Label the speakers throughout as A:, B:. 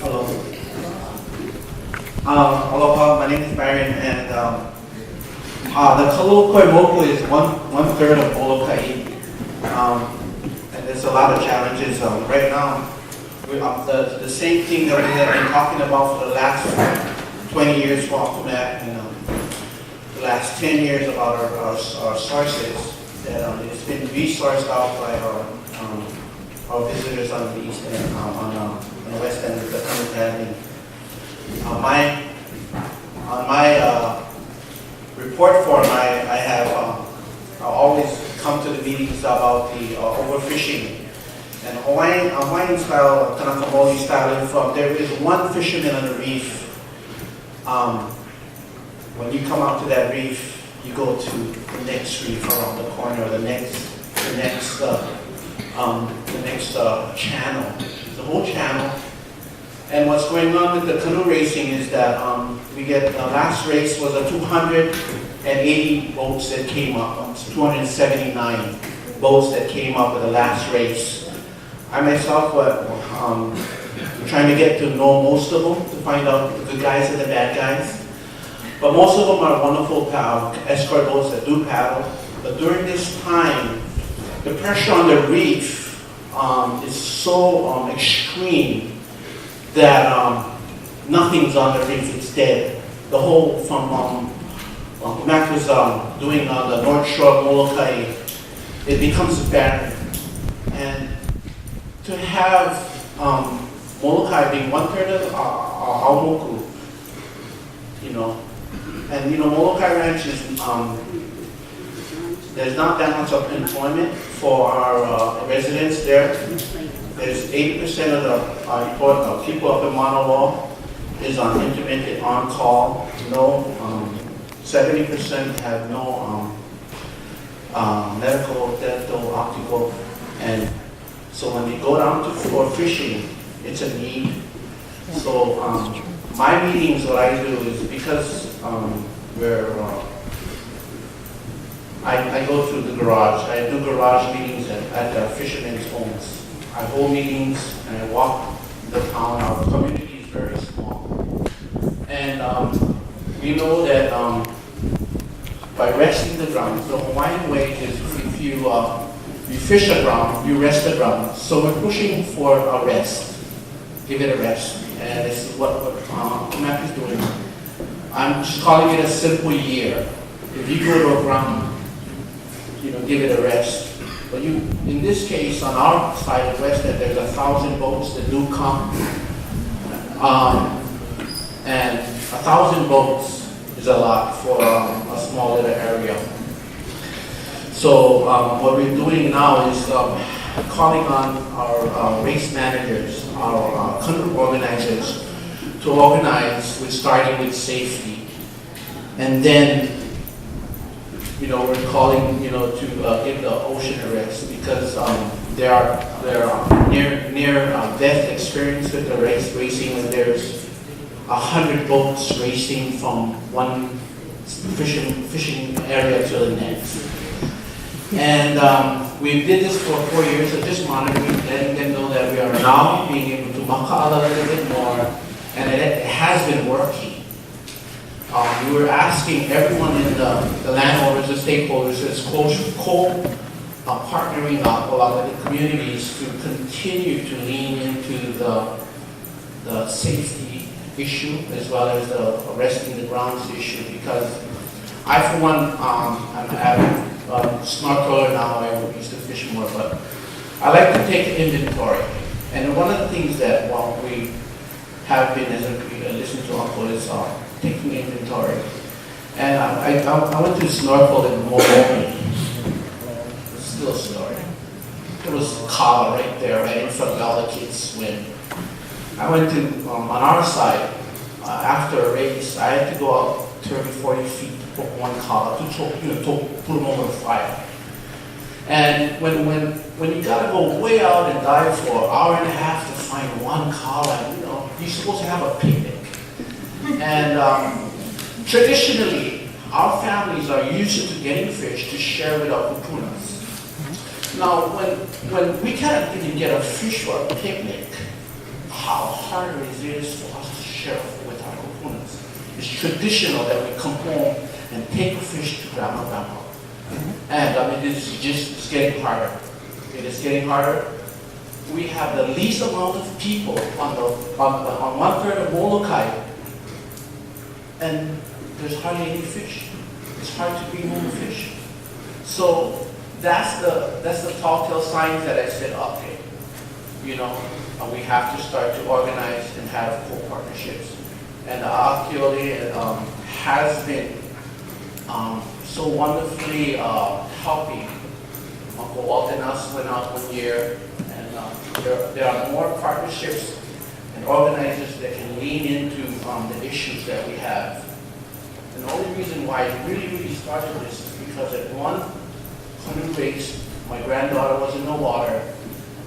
A: Hello. Aloha, my name is Byron, and the Kalaupapa Moku is one third of Molokai. And there's a lot of challenges. Right now, the same thing that we have been talking about for the last 20 years for Akumat, and the last 10 years about our sources, that it's been resourced out by our visitors on the east end, on the west end of the country. On my report form, I have I always come to the meetings about the overfishing. And Hawaiian style, Kanakamoli style, there is one fisherman on the reef. When you come out to that reef, you go to the next reef around the corner, the next channel, the whole channel. And what's going on with the canoe racing is that the last race was a 280 boats that came up, 279 boats that came up with the last race. I myself trying to get to know most of them, to find out the good guys and the bad guys. But most of them are wonderful escort boats that do paddle. But during this time, the pressure on the reef is so extreme that nothing's on the reef, it's dead. The whole, from Mac was doing on the North Shore of Molokai, it becomes barren. And to have Molokai being one third of our Moku, and Molokai Ranch is, there's not that much of employment for our residents there. There's 80% of the people up in Manawa is on intermittent on-call. 70% have no medical, dental, optical, and so when they go down for fishing, it's a need. So my meetings, what I do is because I go through the garage. I do garage meetings at the fishermen's homes. I hold meetings and I walk the town. Our community is very small. And we know that by resting the ground, the Hawaiian way is if you fish the ground, you rest the ground. So we're pushing for a rest. Give it a rest. And this is what Mac is doing. I'm just calling it a simple year. If you go to a ground, give it a rest. But in this case, on our side of West End, there's 1,000 boats that do come. And 1,000 boats is a lot for a small little area. So what we're doing now is calling on our race managers, our canoe organizers, to organize starting with safety. And then we're calling, to give the ocean a rest because there are near death experience with the racing when there's 100 boats racing from one fishing area to the next. And we did this for 4 years of just monitoring, letting them know that we are now being able to maka'ala a little bit more, and it has been working. We were asking everyone in the landowners, the stakeholders, as partnering up a lot of the communities to continue to lean into the safety issue as well as the resting the grounds issue. Because I, for one, I'm an avid snorkeler now. I used to fish more, but I like to take inventory. And one of the things that we have been, as I listen to Uncle, is taking inventory. And I went to snorkel in Moku. It's still a story. There was kava right there, right in front of all the kids swim. I went to, on our side, after a race, I had to go out 30, 40 feet to put one kava, to put them over the fire. And when you gotta go way out and dive for an hour and a half to find one kava, you're supposed to have a picnic. And traditionally, our families are used to getting fish to share with our kupunas. Now, when we can't even get a fish for a picnic, how hard it is for us to share with our opponents. It's traditional that we come home and take a fish to grandma. And I mean, it's getting harder. It is getting harder. We have the least amount of people on 1/3 of Molokai, and there's hardly any fish. It's hard to bring home fish. So that's the telltale signs that I said, okay, we have to start to organize and have co-partnerships. And Akiole has been so wonderfully helping. Uncle Walt and us went out one year, and there are more partnerships and organizers that can lean into the issues that we have. And the only reason why I really started this is because at one canoe race, my granddaughter was in the water,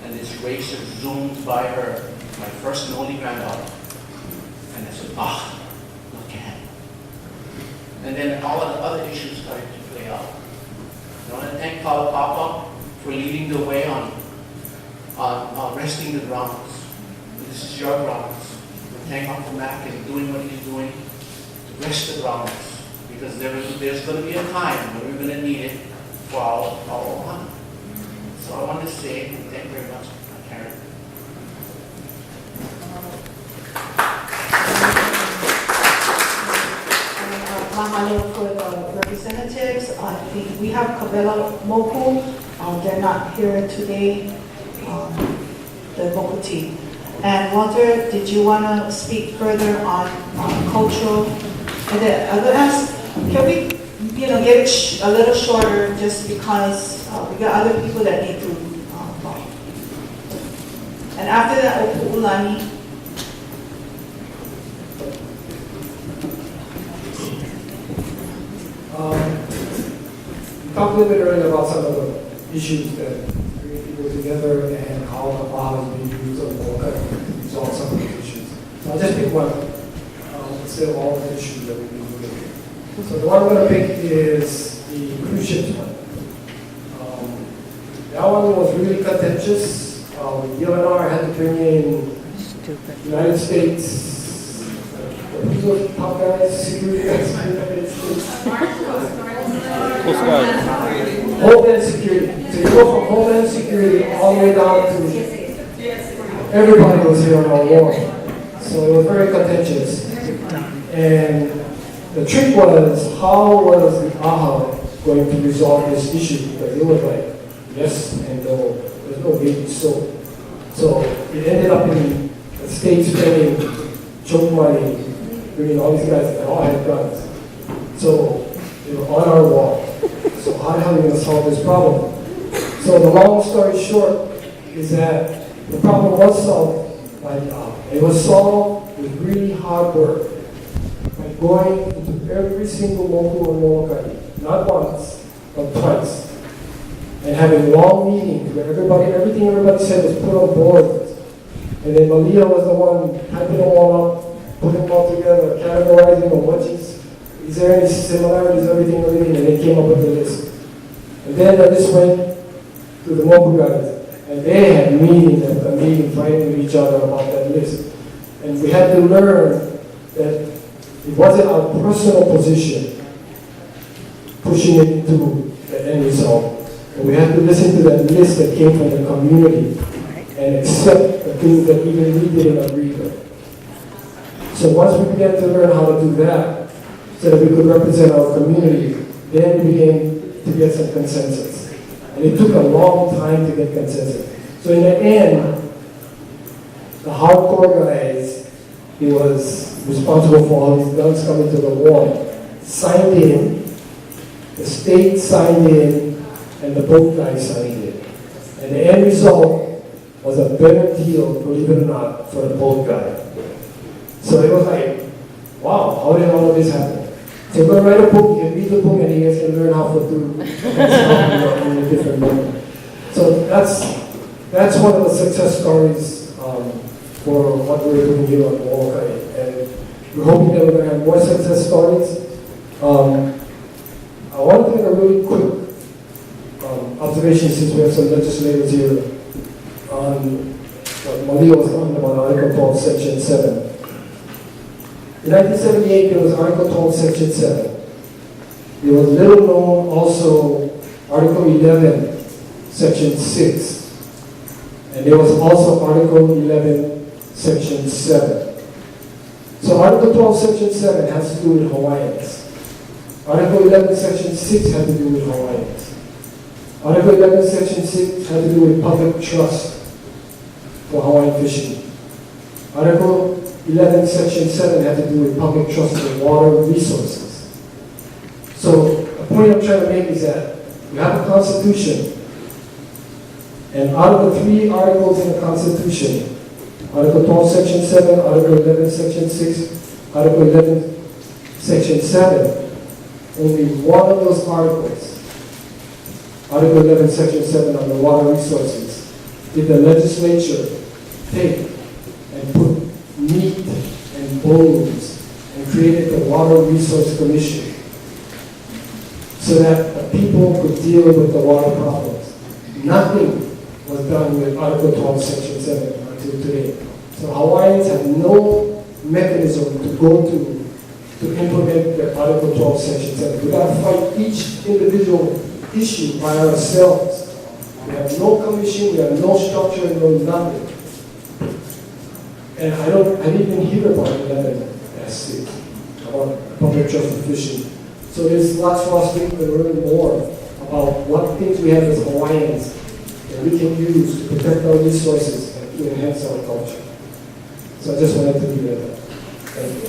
A: and this racer zoomed by her, my first and only granddaughter. And I said, look at him. And then all of the other issues started to play out. I want to thank Kalaupapa for leading the way on resting the grounds. This is your grounds. We thank Uncle Mac and doing what he's doing to rest the grounds, because there's going to be a time when we're going to need it for our honor. So I want to say thank you very much, Karen.
B: Mahalo for the representatives. We have Moku. They're not here today, the Moku team. And Walter, did you want to speak further on cultural? And then I'm going to ask, can we get it a little shorter, just because we got other people that need to talk. And after that, Opu'ulani.
C: We talked a little bit earlier about some of the issues that bring people together and how the law is being used on Molokai to resolve some of those issues. So I'll just pick one instead of all the issues that we've been doing. So the one I'm going to pick is the cruise ships one. That one was really contentious. DLNR had to bring in United States, who's those top guys, security guys in the United States? Homeland Security. So you go from Homeland Security all the way down to everybody was here on our war. So it was very contentious. And the trick was, how was the AHA going to resolve this issue? Because it was like, yes and no. There's no baby soap. So it ended up in the state spending choke money, bringing all these guys that all had guns. So they were on our wall. So how the hell are we going to solve this problem? So the long story short is that the problem was solved by the AHA. It was solved with really hard work, by going into every single Moku and Molokai, not once, but twice, and having long meetings where everything everybody said was put on boards. And then Malia was the one typing them all up, putting them all together, categorizing them, is there any similarities, everything, and they came up with the list. And then this went to the Moku guys, and they had meetings after meetings fighting with each other about that list. And we had to learn that it wasn't our personal position pushing it into the end result. And we had to listen to that list that came from the community and accept the things that even we didn't agree with. So once we began to learn how to do that, so that we could represent our community, then we began to get some consensus. And it took a long time to get consensus. So in the end, the hardcore guys, he was responsible for all these guns coming to the war, signed in, the state signed in, and the boat guys signed in. And the end result was a better deal, believe it or not, for the boat guy. So it was like, wow, how did all of this happen? So go write a book, you can read the book, and you guys can learn how to do stuff in a different moment. So that's one of the success stories for what we're doing here on Molokai. And we're hoping that we're going to have more success stories. I want to make a really quick observation, since we have some legislators here, on but Malia was talking about Article 12, Section 7. In 1978, there was Article 12, Section 7. There was little known also Article 11, Section 6. And there was also Article 11, Section 7. So Article 12, Section 7 has to do with Hawaiians. Article 11, Section 6 had to do with Hawaiians. Article 11, Section 6 had to do with public trust for Hawaiian fishing. Article 11, Section 7 had to do with public trust for water resources. So the point I'm trying to make is that we have a constitution, and out of the 3 articles in the constitution, Article 12, Section 7, Article 11, Section 6, Article 11, Section 7, only one of those articles, Article 11, Section 7 on the water resources, did the legislature take and put meat and bones and created the Water Resource Commission so that the people could deal with the water problems. Nothing was done with Article 12, Section 7 until today. So Hawaiians have no mechanism to go to implement the Article 12, Section 7. We've got to fight each individual issue by ourselves. We have no commission, we have no structure, no nothing. And I didn't even hear about 11S6, about public trust and fishing. So there's lots for us to learn more about what things we have as Hawaiians that we can use to protect our resources and to enhance our culture. So I just wanted to do that. Thank you.